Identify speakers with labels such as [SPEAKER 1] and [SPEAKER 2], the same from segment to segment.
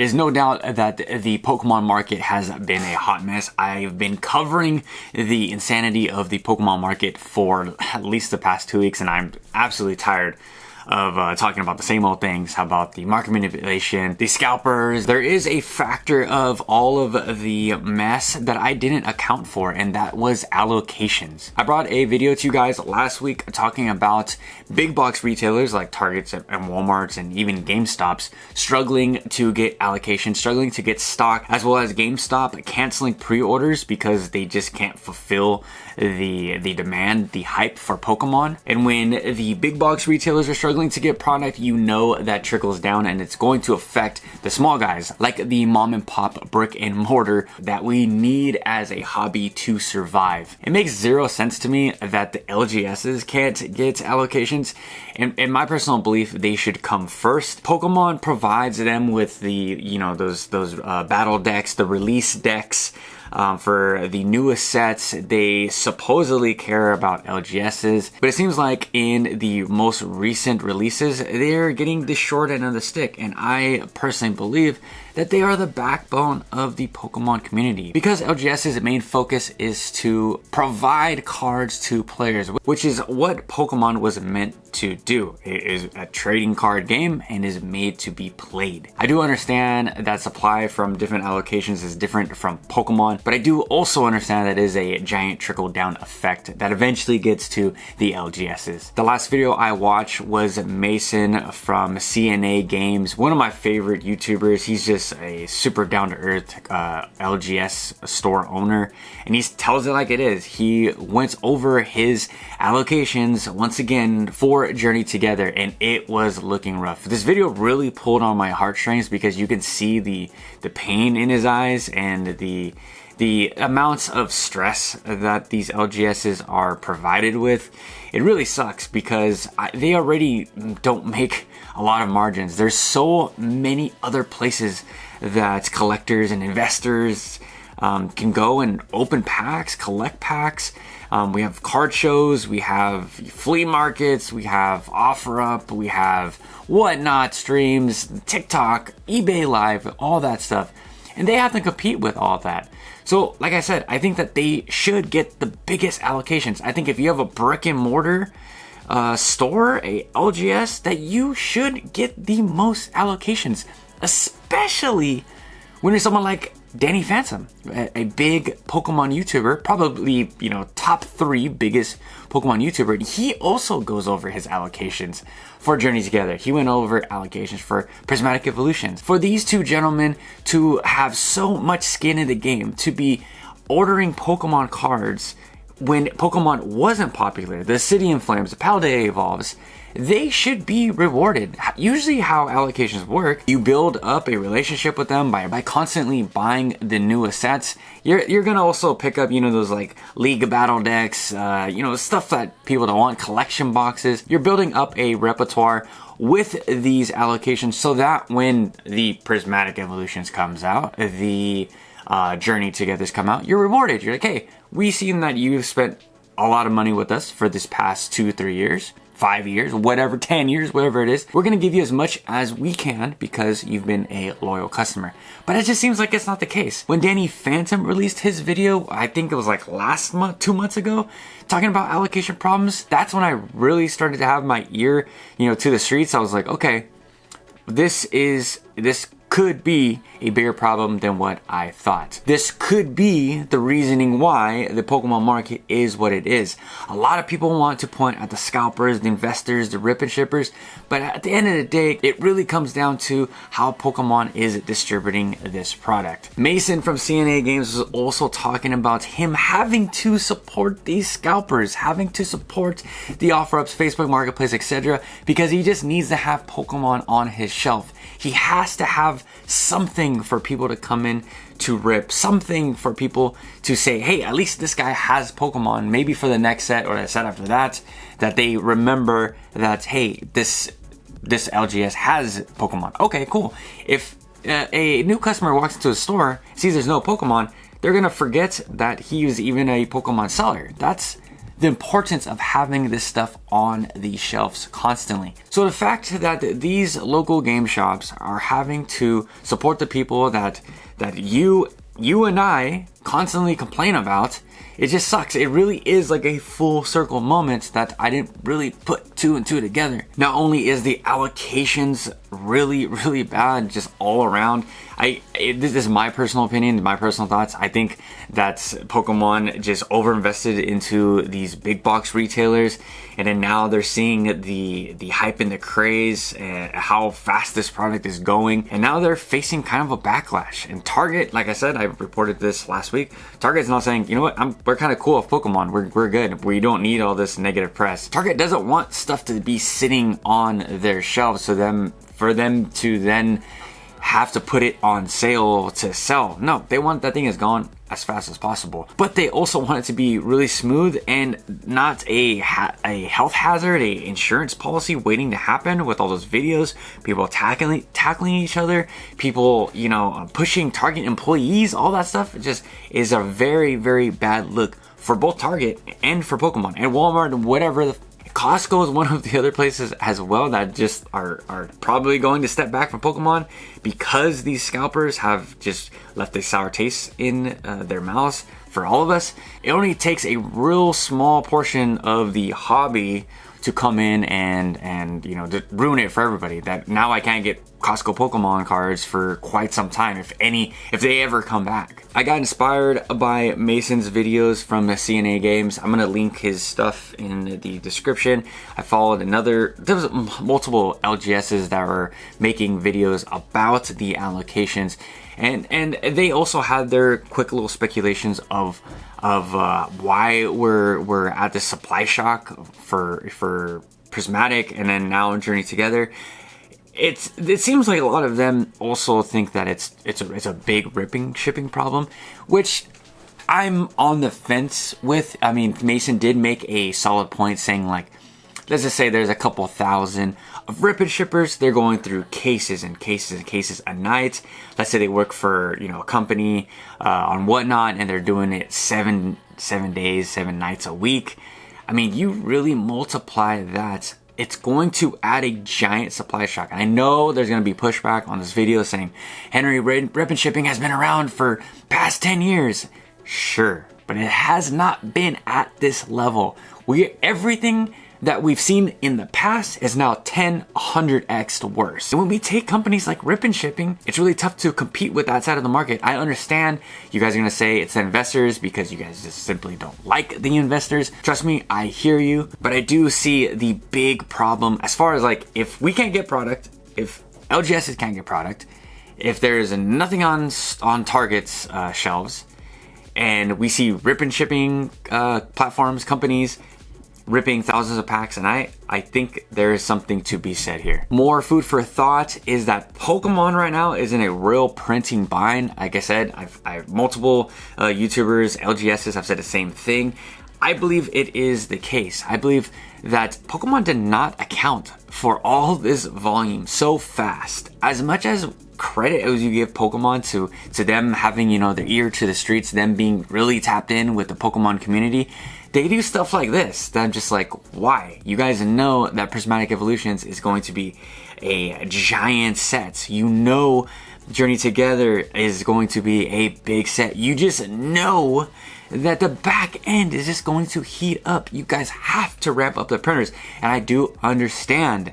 [SPEAKER 1] There's no doubt that the Pokemon market has been a hot mess. I've been covering the insanity of the Pokemon market for at least the past 2 weeks, and I'm absolutely tired of talking about the same old things. How about the market manipulation, the scalpers? There is a factor of all of the mess that I didn't account for, and that was allocations. I brought a video to you guys last week talking about big box retailers like Targets and Walmarts and even GameStops struggling to get allocations, struggling to get stock, as well as GameStop canceling pre-orders because they just can't fulfill the demand, the hype for Pokemon. And when the big box retailers are struggling to get product, you know that trickles down, and it's going to affect the small guys like the mom and pop brick and mortar that we need as a hobby to survive. It makes zero sense to me that the LGSs can't get allocations. In my personal belief, they should come first. Pokemon provides them with the, those battle decks, the release decks. For the newest sets, they supposedly care about LGSs, but it seems like in the most recent releases, they're getting the short end of the stick, and I personally believe that they are the backbone of the Pokemon community, because LGS's main focus is to provide cards to players, which is what Pokemon was meant to do. It is a trading card game and is made to be played. I do understand that supply from different allocations is different from Pokemon, but I do also understand that it is a giant trickle-down effect that eventually gets to the LGSs. The last video I watched was Mason from CNA Games, one of my favorite YouTubers. He's just a super down-to-earth LGS store owner, and he tells it like it is. He went over his allocations once again for Journey Together, and it was looking rough. This video really pulled on my heartstrings because you can see the pain in his eyes and the amounts of stress that these LGSs are provided with. It really sucks because they already don't make a lot of margins. There's so many other places that collectors and investors can go and open packs, collect packs. We have card shows, we have flea markets, we have OfferUp, we have whatnot streams, TikTok, eBay Live, all that stuff. And they have to compete with all that. So, like I said, I think that they should get the biggest allocations. I think if you have a brick and mortar store, a LGS, that you should get the most allocations, especially when you're someone like Danny Phantom, a big Pokemon YouTuber, probably, top 3 biggest Pokemon YouTuber. He also goes over his allocations for Journey Together. He went over allocations for Prismatic Evolutions. For these two gentlemen to have so much skin in the game, to be ordering Pokemon cards when Pokemon wasn't popular, the City in Flames, the Paldea Evolves, they should be rewarded. Usually how allocations work, you build up a relationship with them by constantly buying the newest sets. You're gonna also pick up, those like League Battle decks, stuff that people don't want, collection boxes. You're building up a repertoire with these allocations so that when the Prismatic Evolutions comes out, the Journey Togethers come out, you're rewarded. You're like, hey, we've seen that you've spent a lot of money with us for this past 2-3 years. 5 years, whatever, 10 years, whatever it is. We're going to give you as much as we can because you've been a loyal customer. But it just seems like it's not the case. When Danny Phantom released his video, I think it was like last month, 2 months ago, talking about allocation problems, that's when I really started to have my ear, to the streets. I was like, okay, this could be a bigger problem than what I thought. This could be the reasoning why the Pokemon market is what it is. A lot of people want to point at the scalpers, the investors, the rip and shippers, but at the end of the day, it really comes down to how Pokemon is distributing this product. Mason from CNA Games was also talking about him having to support these scalpers, having to support the OfferUps, Facebook Marketplace, etc., because he just needs to have Pokemon on his shelf. He has to have something for people to come in to rip, something for people to say, hey, at least this guy has Pokemon, maybe for the next set or the set after that, that they remember that, hey, this LGS has Pokemon. Okay, cool. If a new customer walks into a store, sees there's no Pokemon, they're gonna forget that he was even a Pokemon seller. That's the importance of having this stuff on the shelves constantly. So the fact that these local game shops are having to support the people that you and I constantly complain about, it just sucks. It really is like a full circle moment that I didn't really put two and two together. Not only is the allocations really, really bad just all around, this is my personal opinion, my personal thoughts. I think that Pokemon just overinvested into these big box retailers, and then now they're seeing the hype and the craze and how fast this product is going, and now they're facing kind of a backlash. And Target, like I said, I reported this last week, Target's now saying, you know what, we're kind of cool with Pokemon, we're good, we don't need all this negative press. Target doesn't want stuff to be sitting on their shelves for them to then have to put it on sale to sell. No, they want that thing is gone as fast as possible. But they also want it to be really smooth and not a health hazard, a insurance policy waiting to happen with all those videos, people tackling each other, people, pushing Target employees, all that stuff. It just is a very, very bad look for both Target and for Pokemon and Walmart and whatever. Costco is one of the other places as well that just are probably going to step back from Pokemon because these scalpers have just left a sour taste in their mouths for all of us. It only takes a real small portion of the hobby to come in and to ruin it for everybody. That now I can't get Costco Pokemon cards for quite some time, if they ever come back. I got inspired by Mason's videos from the CNA games. I'm gonna link his stuff in the description. I followed there was multiple LGSs that were making videos about the allocations, and they also had their quick little speculations of why we're at this supply shock for Prismatic and then now Journey Together. It seems like a lot of them also think that it's a big shipping problem, which I'm on the fence with. I mean, Mason did make a solid point saying, like, let's just say there's a couple thousand of ripping shippers. They're going through cases and cases and cases a night. Let's say they work for a company on whatnot, and they're doing it seven days, 7 nights a week. I mean, you really multiply that, it's going to add a giant supply shock. And I know there's going to be pushback on this video saying, Henry, rip and shipping has been around for past 10 years. Sure, but it has not been at this level. Everything that we've seen in the past is now 100x worse. And when we take companies like Rip and Shipping, it's really tough to compete with that side of the market. I understand you guys are gonna say it's the investors because you guys just simply don't like the investors. Trust me, I hear you, but I do see the big problem as far as, like, if we can't get product, if LGSs can't get product, if there is nothing on Target's shelves, and we see Rip and Shipping platforms, companies ripping thousands of packs, and I think there is something to be said here. More food for thought is that Pokemon right now is in a real printing bind. Like I said, I've multiple YouTubers, LGSs have said the same thing. I believe it is the case. I believe that Pokemon did not account for all this volume so fast. As much as credit as you give Pokemon to them having, their ear to the streets, them being really tapped in with the Pokemon community, they do stuff like this that I'm just like, why? You guys know that Prismatic Evolutions is going to be a giant set. Journey Together is going to be a big set. You just know that the back end is just going to heat up. You guys have to ramp up the printers. And I do understand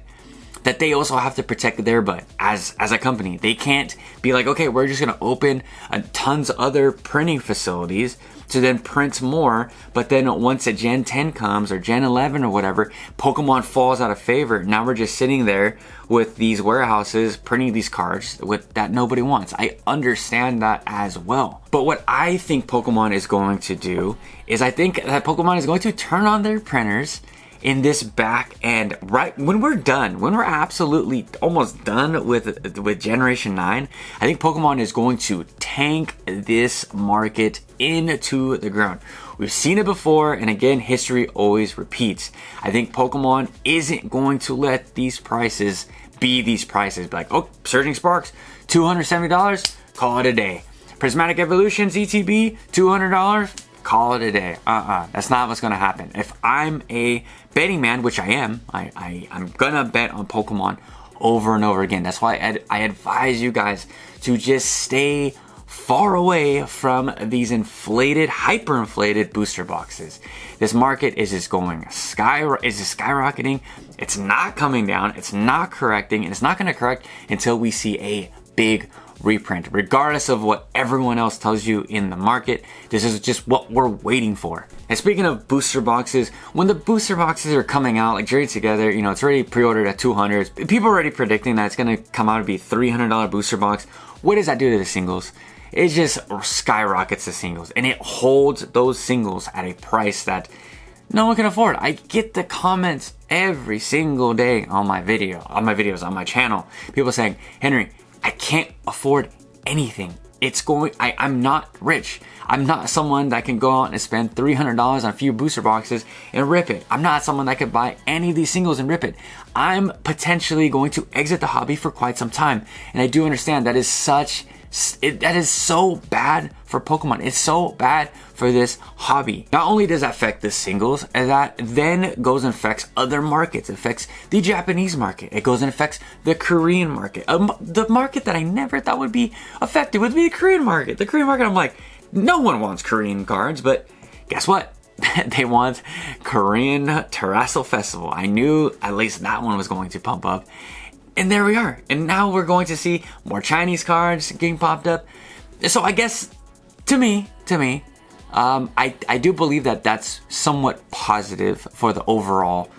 [SPEAKER 1] that they also have to protect their butt as a company. They can't be like, okay, we're just gonna open tons of other printing facilities to then print more, but then once a Gen 10 comes or Gen 11 or whatever, Pokemon falls out of favor. Now we're just sitting there with these warehouses printing these cards that nobody wants. I understand that as well. But what I think Pokemon is going to do is I think that Pokemon is going to turn on their printers in this back end, right when we're absolutely almost done with Generation 9, I think Pokemon is going to tank this market into the ground. We've seen it before, and again, history always repeats. I think Pokemon isn't going to let these prices be these prices. Like, oh, Surging Sparks, $270, call it a day. Prismatic Evolutions, ETB, $200, call it a day. That's not what's gonna happen. If I'm a betting man, which I am, I'm gonna bet on Pokemon over and over again. That's why I advise you guys to just stay far away from these hyperinflated booster boxes. This market is just skyrocketing. It's not coming down. It's not correcting, and it's not going to correct until we see a big reprint. Regardless of what everyone else tells you in the market, this is just what we're waiting for. And speaking of booster boxes, when the booster boxes are coming out, like Jerry Together, you know, it's already pre-ordered at $200. People are already predicting that it's going to come out to be $300 booster box. What does that do to the singles? It just skyrockets the singles, and it holds those singles at a price that no one can afford. I get the comments every single day on my videos, on my channel. People saying, Henry, I can't afford anything. I'm not rich. I'm not someone that can go out and spend $300 on a few booster boxes and rip it. I'm not someone that could buy any of these singles and rip it. I'm potentially going to exit the hobby for quite some time. And I do understand that is so bad for Pokemon. It's so bad for this hobby. Not only does that affect the singles, and that then goes and affects other markets. It affects the Japanese market. It goes and affects the Korean market. The market that I never thought would be affected would be the Korean market. The Korean market, I'm like, no one wants Korean cards, but guess what? They want Korean Terrassel Festival. I knew at least that one was going to pump up. And there we are. And now we're going to see more Chinese cards getting popped up. So I guess, to me, I do believe that that's somewhat positive for the overall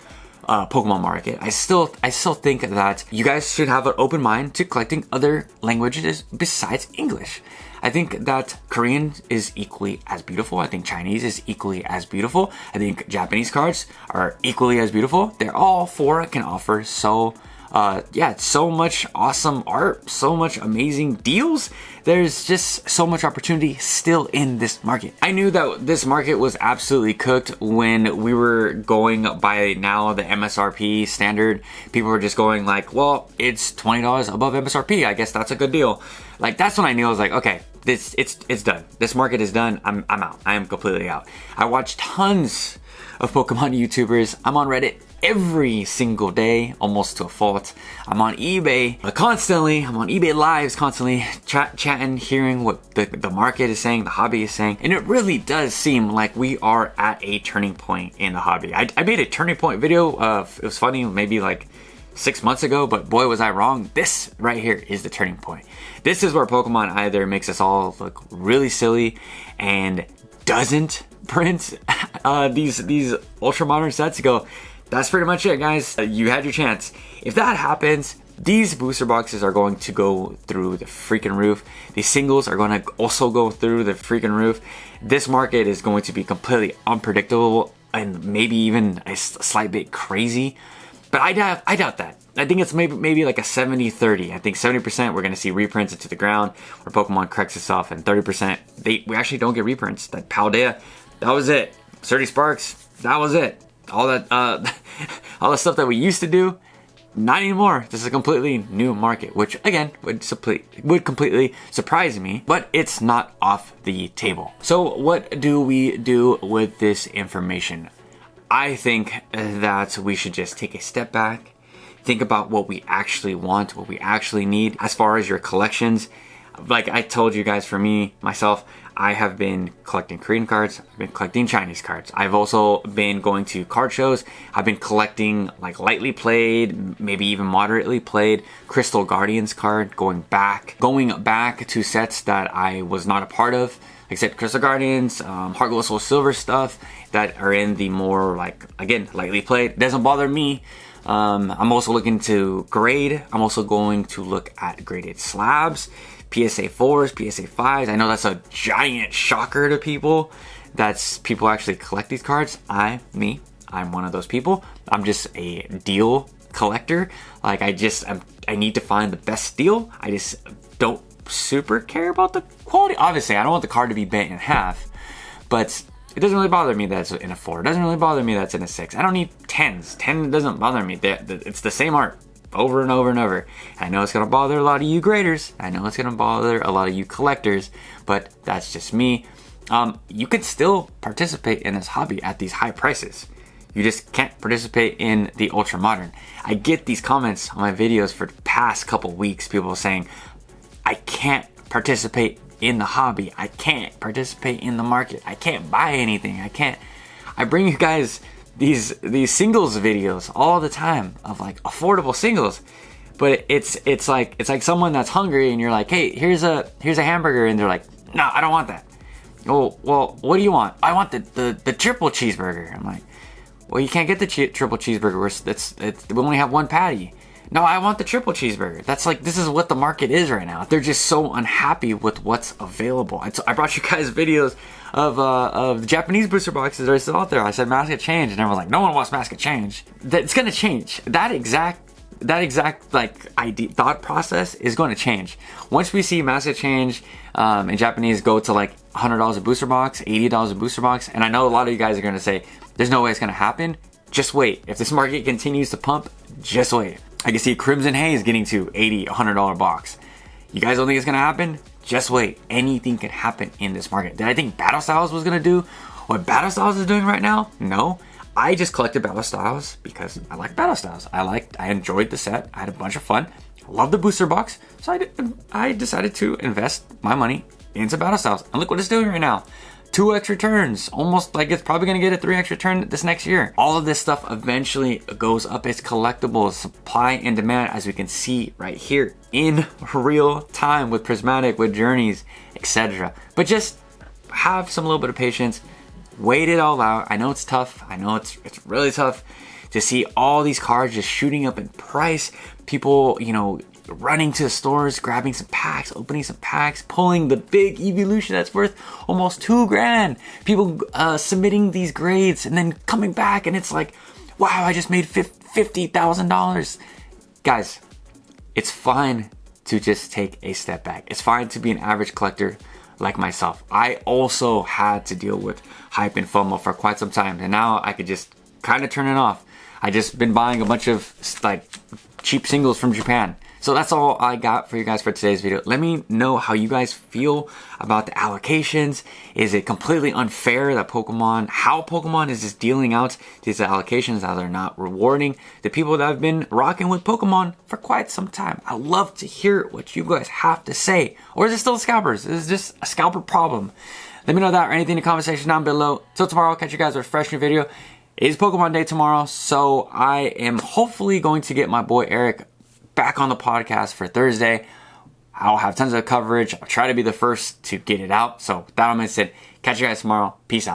[SPEAKER 1] Pokemon market. I still think that you guys should have an open mind to collecting other languages besides English. I think that Korean is equally as beautiful. I think Chinese is equally as beautiful. I think Japanese cards are equally as beautiful. They're all four can offer so much awesome art, so much amazing deals. There's just so much opportunity still in this market. I knew that this market was absolutely cooked when we were going by now the MSRP standard. People were just going like, well, it's $20 above MSRP. I guess that's a good deal. Like, that's when I knew. I was like, okay, it's done. This market is done. I'm out. I am completely out. I watch tons of Pokemon YouTubers. I'm on Reddit every single day, almost to a fault. I'm on eBay constantly. I'm on eBay lives constantly, chatting, hearing what the market is saying, the hobby is saying. And it really does seem like we are at a turning point in the hobby. I made a turning point video. It was funny, maybe like 6 months ago, but boy was I wrong. this right here is the turning point. This is where Pokemon either makes us all look really silly and doesn't print these ultra modern sets to go, that's pretty much it, guys. You had your chance. If that happens, these booster boxes are going to go through the freaking roof. These singles are going to also go through the freaking roof. This market is going to be completely unpredictable and maybe even a slight bit crazy. But I doubt that. I think it's maybe like a 70-30. I think 70% we're going to see reprints into the ground where Pokemon corrects itself, and 30% we actually don't get reprints. That Paldea, that was it. Sturdy Sparks, that was it. All that all the stuff that we used to do, not anymore. This is a completely new market, which again would completely surprise me, but it's not off the table. So what do we do with this information? I think that we should just take a step back, think about what we actually want, what we actually need as far as your collections. Like I told you guys, for myself, I have been collecting Korean cards, I've been collecting Chinese cards. I've also been going to card shows. I've been collecting like lightly played, maybe even moderately played Crystal Guardians card, going back to sets that I was not a part of. Like I said, Crystal Guardians, Heart Gold Soul Silver stuff that are in the more like, again, lightly played. It doesn't bother me. I'm also looking to grade. I'm also going to look at graded slabs. PSA 4s, PSA 5s. I know that's a giant shocker to people. People actually collect these cards. I'm one of those people. I'm just a deal collector. Like I need to find the best deal. I just don't super care about the quality. Obviously, I don't want the card to be bent in half, but it doesn't really bother me that it's in a 4. It doesn't really bother me that it's in a 6. I don't need 10s. 10 doesn't bother me. It's the same art over and over and over. I know it's gonna bother a lot of you graders. I know it's gonna bother a lot of you collectors, but that's just me. you could still participate in this hobby at these high prices. You just can't participate in the ultra modern. I get these comments on my videos for the past couple weeks, people saying, I can't participate in the hobby. I can't participate in the market. I can't buy anything. I bring you guys these singles videos all the time of like affordable singles. But it's like someone that's hungry and you're like, hey, here's a hamburger, and they're like, no, I don't want that. Oh, well, what do you want? I want the triple cheeseburger. I'm like, well, you can't get the triple cheeseburger. We only have one patty. No, I want the triple cheeseburger. That's like, this is what the market is right now. They're just so unhappy with what's available. I brought you guys videos of the Japanese booster boxes that are still out there. I said mask of change, and everyone's like, no one wants mask of change. It's gonna change. That exact like thought process is going to change once we see massive change. And Japanese go to like $100 a booster box, $80 a booster box, and I know a lot of you guys are going to say there's no way it's going to happen. Just wait. If this market continues to pump, just wait. I can see Crimson Haze getting to $80, $100 box. You guys don't think it's going to happen? Just wait. Anything can happen in this market. Did I think Battle Styles was going to do what Battle Styles is doing right now? No. I just collected Battle Styles because I like Battle Styles. I enjoyed the set. I had a bunch of fun. I love the booster box. So I decided to invest my money into Battle Styles. And look what it's doing right now. 2x returns. Almost like it's probably going to get a 3x return this next year. All of this stuff eventually goes up. It's collectibles, supply and demand, as we can see right here in real time with Prismatic, with Journeys, etc. But just have some little bit of patience. Wait it all out. I know it's tough. I know it's really tough to see all these cards just shooting up in price. People, running to the stores, grabbing some packs, opening some packs, pulling the big evolution that's worth almost $2,000. People submitting these grades and then coming back, and it's like, wow, I just made $50,000. Guys, it's fine to just take a step back. It's fine to be an average collector like myself. I also had to deal with hype and FOMO for quite some time, and now I could just kind of turn it off. I just been buying a bunch of like cheap singles from Japan. So that's all I got for you guys for today's video. Let me know how you guys feel about the allocations. Is it completely unfair that how Pokemon is just dealing out these allocations, how they're not rewarding the people that have been rocking with Pokemon for quite some time? I'd love to hear what you guys have to say. Or is it still scalpers? Is it just a scalper problem? Let me know that or anything in the comment section down below. Till tomorrow, I'll catch you guys with a fresh new video. It is Pokemon Day tomorrow, so I am hopefully going to get my boy Eric back on the podcast for Thursday. I'll have tons of coverage. I'll try to be the first to get it out. So with that being said, catch you guys tomorrow. Peace out.